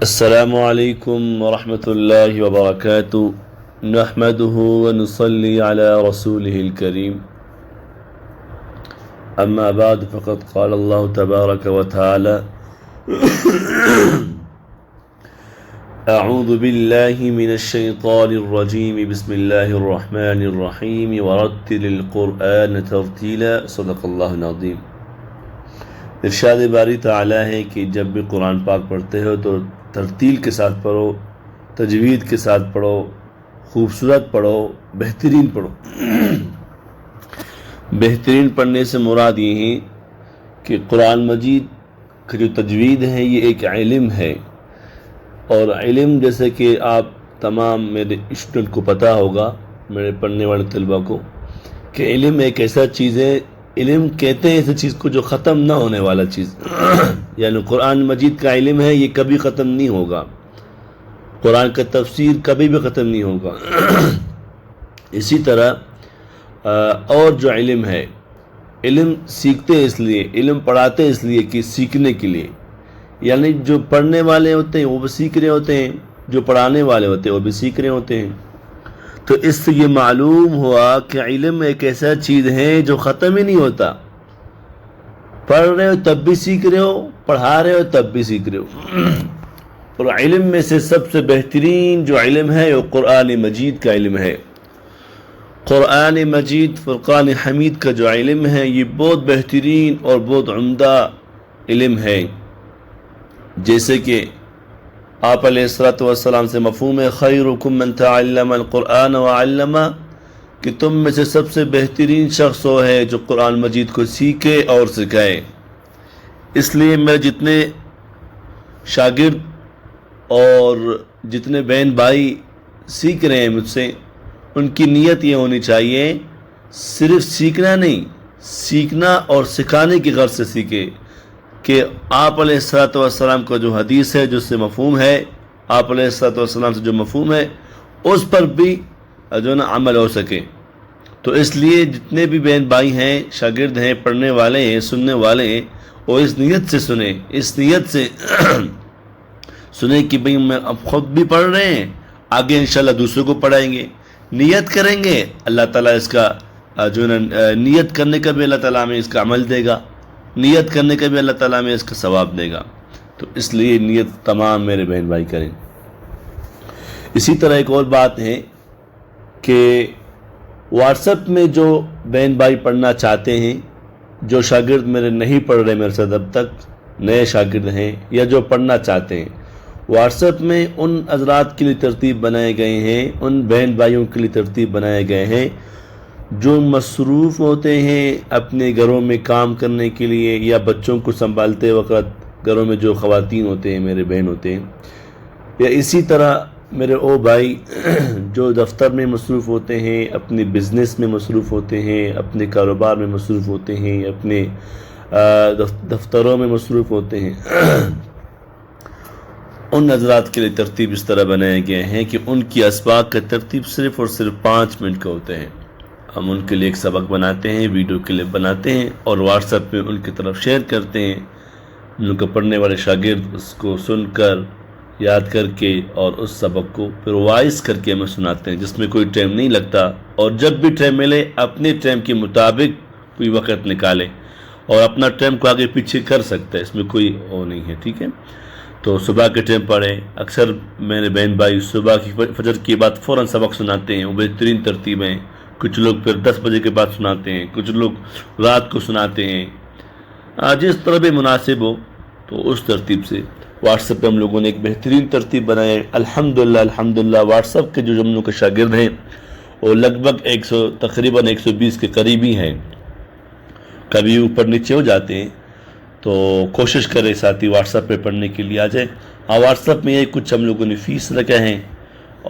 السلام علیکم ورحمۃ اللہ وبرکاتہ نحمده ونصلي على رسوله الكريم اما بعد فقد قال الله تبارك وتعالى اعوذ باللہ من الشیطان الرجیم بسم اللہ الرحمن الرحیم ورتل القرآن ترتیلا صدق اللہ العظیم۔ ارشاد باری تعالیٰ ہے کہ جب بھی قرآن پاک پڑھتے ہو تو ترتیل کے ساتھ پڑھو، تجوید کے ساتھ پڑھو، خوبصورت پڑھو، بہترین پڑھو۔ بہترین پڑھنے سے مراد یہ ہے کہ قرآن مجید کا جو تجوید ہے یہ ایک علم ہے، اور علم جیسے کہ آپ تمام میرے اسٹوڈنٹ کو پتہ ہوگا، میرے پڑھنے والے طلبہ کو، کہ علم ایک ایسا چیز ہے، علم کہتے ہیں ایسی چیز کو جو ختم نہ ہونے والا چیز یعنی قرآن مجید کا علم ہے، یہ کبھی ختم نہیں ہوگا، قرآن کا تفسیر کبھی بھی ختم نہیں ہوگا۔ اسی طرح اور جو علم ہے، علم سیکھتے اس لیے، علم پڑھاتے اس لیے کہ سیکھنے کے لیے، یعنی جو پڑھنے والے ہوتے ہیں وہ بھی سیکھ رہے ہوتے ہیں، جو پڑھانے والے ہوتے ہیں وہ بھی سیکھ رہے ہوتے ہیں۔ تو اس سے یہ معلوم ہوا کہ علم ایک ایسا چیز ہے جو ختم ہی نہیں ہوتا، پڑھ رہے ہو تب بھی سیکھ رہے ہو، پڑھا رہے ہو تب بھی سیکھ رہے ہو۔ اور علم میں سے سب سے بہترین جو علم ہے وہ قرآن مجید کا علم ہے۔ قرآن مجید فرقان حمید کا جو علم ہے یہ بہت بہترین اور بہت عمدہ علم ہے، جیسے کہ آپ علیہ السلام سے مفہوم ہے خیرکم من تعلم القرآن وعلمہ، کہ تم میں سے سب سے بہترین شخص وہ ہے جو قرآن مجید کو سیکھے اور سکھائے۔ اس لیے میں جتنے شاگرد اور جتنے بہن بھائی سیکھ رہے ہیں مجھ سے، ان کی نیت یہ ہونی چاہیے صرف سیکھنا نہیں، سیکھنا اور سکھانے کی غرض سے سیکھے، کہ آپ علیہ السلام کا جو حدیث ہے، جو سے مفہوم ہے، آپ علیہ السلام سے جو مفہوم ہے اس پر بھی جو نا عمل ہو سکے۔ تو اس لیے جتنے بھی بہن بھائی ہیں، شاگرد ہیں، پڑھنے والے ہیں، سننے والے ہیں، وہ اس نیت سے سنیں، اس نیت سے سنیں کہ بھئی میں اب خود بھی پڑھ رہے ہیں، آگے انشاءاللہ دوسروں کو پڑھائیں گے، نیت کریں گے، اللہ تعالیٰ اس کا جو نا نیت کرنے کا بھی اللہ تعالیٰ ہمیں اس کا عمل دے گا، نیت کرنے کا بھی اللہ تعالیٰ ہمیں اس کا ثواب دے گا۔ تو اس لیے نیت تمام میرے بہن بھائی کریں۔ اسی طرح ایک اور بات ہے کہ واٹس ایپ میں جو بہن بھائی پڑھنا چاہتے ہیں، جو شاگرد میرے نہیں پڑھ رہے میرے ساتھ اب تک، نئے شاگرد ہیں یا جو پڑھنا چاہتے ہیں، واٹس ایپ میں ان حضرات کے لیے ترتیب بنائے گئے ہیں، ان بہن بھائیوں کے لیے ترتیب بنائے گئے ہیں جو مصروف ہوتے ہیں اپنے گھروں میں کام کرنے کے لیے، یا بچوں کو سنبھالتے وقت گھروں میں جو خواتین ہوتے ہیں، میرے بہن ہوتے ہیں، یا اسی طرح میرے او بھائی جو دفتر میں مصروف ہوتے ہیں، اپنے بزنس میں مصروف ہوتے ہیں، اپنے کاروبار میں مصروف ہوتے ہیں، اپنے دفتروں میں مصروف ہوتے ہیں، ان حضرات کے لیے ترتیب اس طرح بنائے گئے ہیں کہ ان کی اسباق کا ترتیب صرف اور صرف 5 منٹ کا ہوتے ہیں۔ ہم ان کے لیے ایک سبق بناتے ہیں، ویڈیو کلپ بناتے ہیں اور واٹس ایپ پہ ان کی طرف شیئر کرتے ہیں۔ ان کو پڑھنے والے شاگرد اس کو سن کر، یاد کر کے اور اس سبق کو پھر وائس کر کے ہمیں سناتے ہیں، جس میں کوئی ٹائم نہیں لگتا، اور جب بھی ٹائم ملے اپنے ٹائم کے مطابق کوئی وقت نکالے اور اپنا ٹائم کو آگے پیچھے کر سکتا ہے، اس میں کوئی وہ نہیں ہے، ٹھیک ہے۔ تو صبح کے ٹائم پڑھیں، اکثر میرے بہن بھائی صبح کی فجر کے بعد فوراً سبق سناتے ہیں، وہ بہترین ترتیب ہیں۔ کچھ لوگ پھر 10 بجے کے بعد سناتے ہیں، کچھ لوگ رات کو سناتے ہیں، جس طرح بھی مناسب ہو۔ تو اس ترتیب سے واٹس ایپ پہ ہم لوگوں نے ایک بہترین ترتیب بنایا ہے۔ الحمدللہ واٹس ایپ کے جو ہم لوگ کے شاگرد ہیں وہ لگ بھگ تقریباً 120 کے قریب ہی ہیں، کبھی اوپر نیچے ہو جاتے ہیں، تو کوشش کریں ساتھی واٹس ایپ پہ پڑھنے کے لیے آ جائیں۔ واٹس ایپ میں یہ کچھ ہم لوگوں نے فیس رکھا ہے،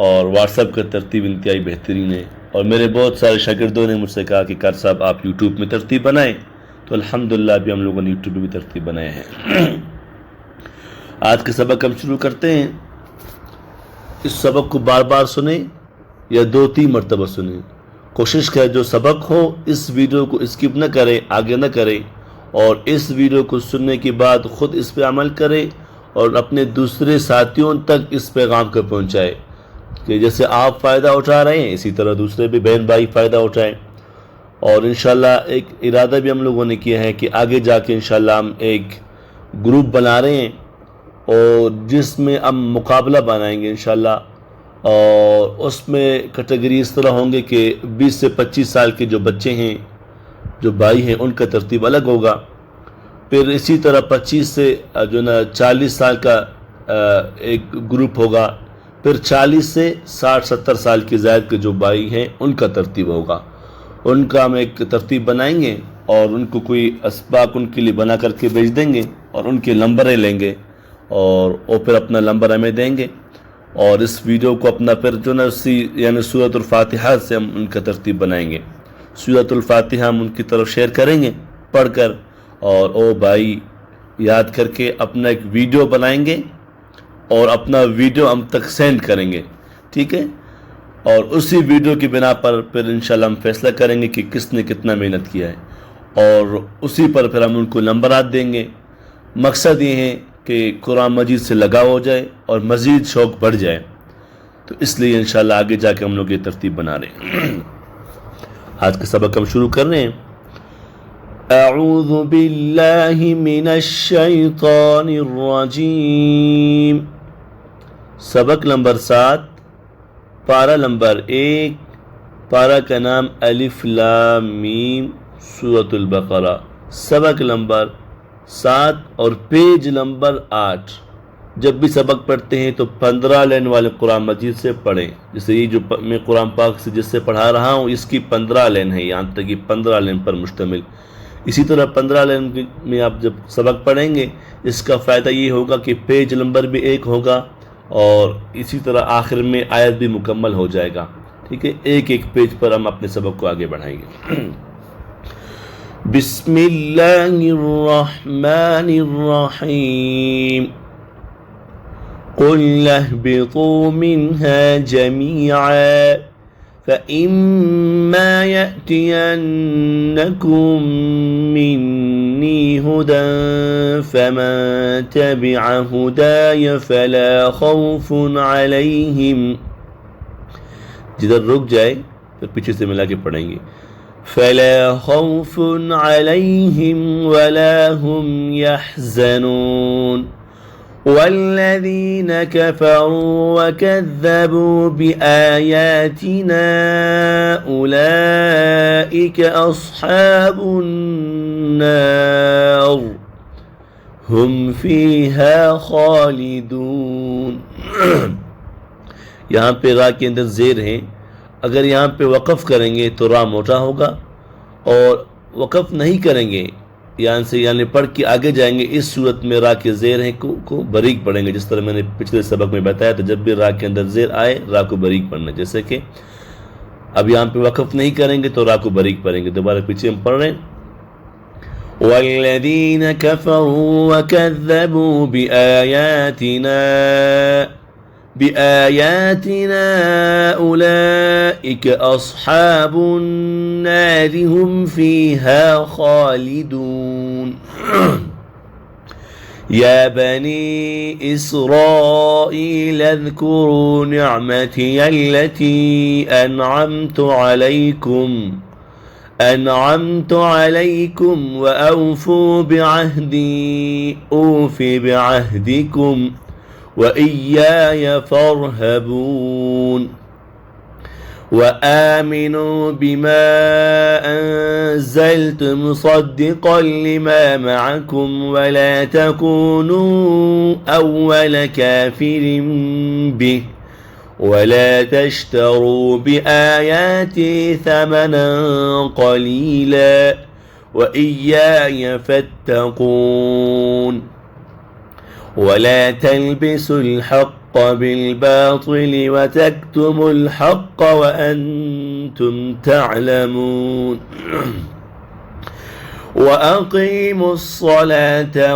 اور واٹس ایپ کا ترتیب انتہائی بہترین ہے۔ اور میرے بہت سارے شاگردوں نے مجھ سے کہا کہ کار صاحب آپ یوٹیوب میں ترتیب بنائیں، تو الحمدللہ ابھی ہم لوگوں نے یوٹیوب میں بھی ترتیب بنائے ہیں۔ آج کا سبق ہم شروع کرتے ہیں۔ اس سبق کو بار بار سنیں یا 2-3 مرتبہ سنیں، کوشش کریں جو سبق ہو اس ویڈیو کو اسکپ نہ کریں، آگے نہ کریں، اور اس ویڈیو کو سننے کے بعد خود اس پہ عمل کریں اور اپنے دوسرے ساتھیوں تک اس پیغام کو پہنچائے کہ جیسے آپ فائدہ اٹھا رہے ہیں اسی طرح دوسرے بھی بہن بھائی فائدہ اٹھائیں. اور انشاءاللہ ایک ارادہ بھی ہم لوگوں نے کیا ہے کہ آگے جا کے انشاءاللہ ہم ایک گروپ بنا رہے ہیں اور جس میں ہم مقابلہ بنائیں گے انشاءاللہ. اور اس میں کیٹیگری اس طرح ہوں گے کہ 20 سے 25 سال کے جو بچے ہیں جو بھائی ہیں ان کا ترتیب الگ ہوگا. پھر اسی طرح 25 سے جو نا 40 سال کا ایک گروپ ہوگا. پھر 40 سے 60-70 سال کے زائد کے جو بھائی ہیں ان کا ترتیب ہوگا. ان کا ہم ایک ترتیب بنائیں گے اور ان کو کوئی اسباق ان کے لیے بنا کر کے بھیج دیں گے اور ان کے نمبریں لیں گے اور وہ پھر اپنا نمبر ہمیں دیں گے. اور اس ویڈیو کو اپنا پھر جو نا یعنی سورۃ الفاتحہ سے ہم ان کا ترتیب بنائیں گے. سورۃ الفاتحہ ہم ان کی طرف شیئر کریں گے پڑھ کر اور او بھائی یاد کر کے اپنا ایک ویڈیو بنائیں گے اور اپنا ویڈیو ہم تک سینڈ کریں گے. ٹھیک ہے. اور اسی ویڈیو کی بنا پر پھر انشاءاللہ ہم فیصلہ کریں گے کہ کس نے کتنا محنت کیا ہے اور اسی پر پھر ہم ان کو نمبرات دیں گے. مقصد یہ ہے کہ قرآن مجید سے لگاؤ ہو جائے اور مزید شوق بڑھ جائے. تو اس لیے انشاءاللہ آگے جا کے ہم لوگ یہ ترتیب بنا رہے ہیں. آج کا سبق ہم شروع کر رہے ہیں. اعوذ باللہ من الشیطان الرجیم. سبق نمبر 7 پارہ نمبر 1. پارہ کا نام الف لام میم سورۃ البقرہ. سبق نمبر 7 اور پیج نمبر 8. جب بھی سبق پڑھتے ہیں تو 15 لائن والے قرآن مجید سے پڑھیں. جیسے یہ جو میں قرآن پاک سے جس سے پڑھا رہا ہوں اس کی 15 لائن ہے, یہاں تک یہ 15 لائن پر مشتمل. اسی طرح 15 لائن میں آپ جب سبق پڑھیں گے اس کا فائدہ یہ ہوگا کہ پیج نمبر بھی ایک ہوگا اور اسی طرح آخر میں آیت بھی مکمل ہو جائے گا. ٹھیک ہے. ایک ایک پیج پر ہم اپنے سبق کو آگے بڑھائیں گے. بسم اللہ الرحمن الرحیم. قل اهبطوا منها جميعا فإما يأتينكم مني هدى فمن تبع هداي فلا خوف عليهم. جدھر رک جائے پھر پیچھے سے ملا کے پڑھیں گے. فلا خوف عليهم ولا هم يحزنون. والذين كفروا وكذبوا بآياتنا أولئك أصحاب النار هم فيها خالدون. یہاں پہ را کے اندر زیر ہیں. اگر یہاں پہ وقف کریں گے تو را موٹا ہوگا اور وقف نہیں کریں گے یہاں سے یعنی پڑھ کے آگے جائیں گے اس صورت میں را کے زیر ہیں کو باریک پڑھیں گے. جس طرح میں نے پچھلے سبق میں بتایا تو جب بھی را کے اندر زیر آئے را کو باریک پڑھنا. جیسے کہ اب یہاں پہ وقف نہیں کریں گے تو را کو باریک پڑھیں گے. دوبارہ پیچھے ہم پڑھ رہے ہیں. والذین کفروا وکذبوا بآیاتنا أولئك أصحاب النار هم فيها خالدون. يا بني إسرائيل اذكروا نعمتي التي أنعمت عليكم وأوفوا بعهدي أوف بعهدكم وإياي فارهبون. وآمنوا بما أنزلت مصدقا لما معكم ولا تكونوا أول كافر به ولا تشتروا بآياتي ثمنا قليلا وإياي فاتقون. ولا تلبسوا الحق بالباطل وتكتموا الحق وأنتم تعلمون. وأقيموا الصلاة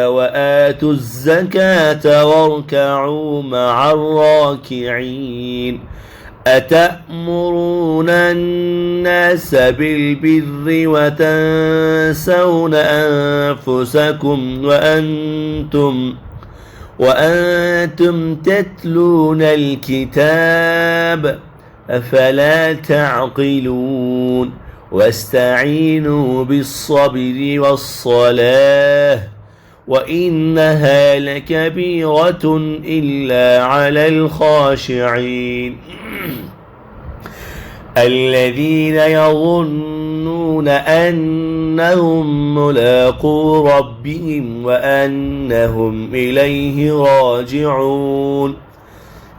وآتوا الزكاة واركعوا مع الراكعين. أتأمرون الناس بالبر وتنسون أنفسكم وأنتم تتلون الكتاب أفلا تعقلون واستعينوا بالصبر والصلاة وإنها لكبيرة إلا على الخاشعين الذين يظنون أنهم ملاقو ربهم وأنهم إليه راجعون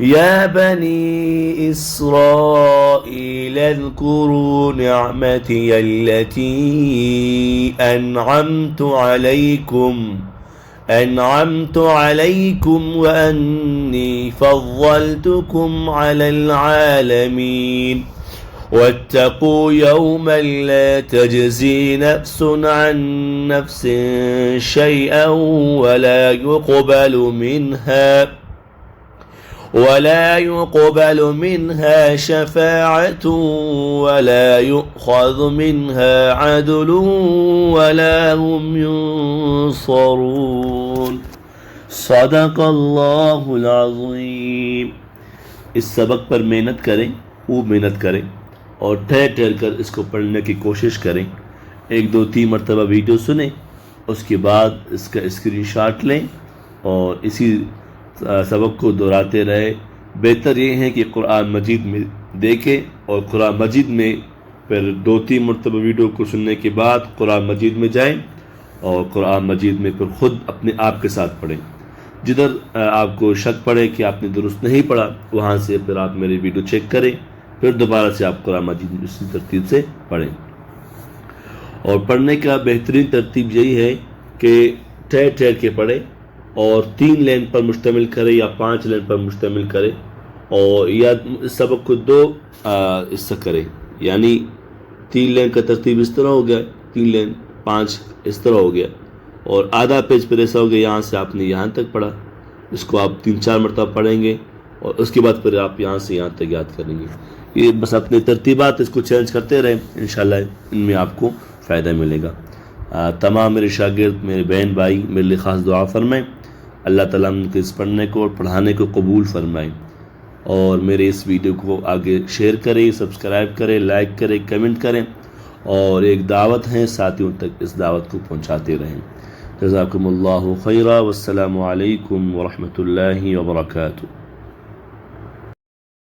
يا بني إسرائيل اذكروا نعمتي التي أنعمت عليكم وأني فضلتكم على العالمين واتقوا يوما لا تجزي نفس عن نفس شيئا ولا يقبل منها شفاعة ولا يؤخذ منها عدل ولا هم ينصرون صدق اللہ العظیم۔ اس سبق پر محنت کریں، خوب محنت کریں اور ٹھہر ٹھہر کر اس کو پڑھنے کی کوشش کریں۔ 1 2 3 مرتبہ ویڈیو سنیں، اس کے بعد اس کا اسکرین شاٹ لیں اور اسی سبق کو دہراتے رہے۔ بہتر یہ ہے کہ قرآن مجید میں دیکھیں اور قرآن مجید میں پھر 2 3 مرتبہ ویڈیو کو سننے کے بعد قرآن مجید میں جائیں اور قرآن مجید میں پھر خود اپنے آپ کے ساتھ پڑھیں۔ جدھر آپ کو شک پڑے کہ آپ نے درست نہیں پڑھا، وہاں سے پھر آپ میری ویڈیو چیک کریں، پھر دوبارہ سے آپ قرآن مجید میں اسی ترتیب سے پڑھیں۔ اور پڑھنے کا بہترین ترتیب یہی ہے کہ ٹھہر ٹھہر کے پڑھیں اور 3 لین پر مشتمل کرے یا 5 لین پر مشتمل کرے، اور یا اس سبق کو 2 حصہ کرے، یعنی 3 لین کا ترتیب اس طرح ہو گیا، 3 لین 5 اس طرح ہو گیا، اور آدھا پیج پھر ایسا ہو گیا یہاں سے آپ نے یہاں تک پڑھا، اس کو آپ 3 4 مرتبہ پڑھیں گے اور اس کے بعد پھر آپ یہاں سے یہاں تک یاد کریں گے۔ یہ بس اپنے ترتیبات اس کو چینج کرتے رہیں، انشاءاللہ ان میں آپ کو فائدہ ملے گا۔ تمام میرے شاگرد، میرے بہن بھائی میرے لیے خاص دعا فرمائیں، اللہ تعالیٰ ان کے اس پڑھنے کو اور پڑھانے کو قبول فرمائیں، اور میرے اس ویڈیو کو آگے شیئر کریں، سبسکرائب کریں، لائک کریں، کمنٹ کریں، اور ایک دعوت ہے ساتھیوں تک اس دعوت کو پہنچاتے رہیں۔ جزاکم اللہ خیرا، والسلام علیکم ورحمۃ اللہ وبرکاتہ۔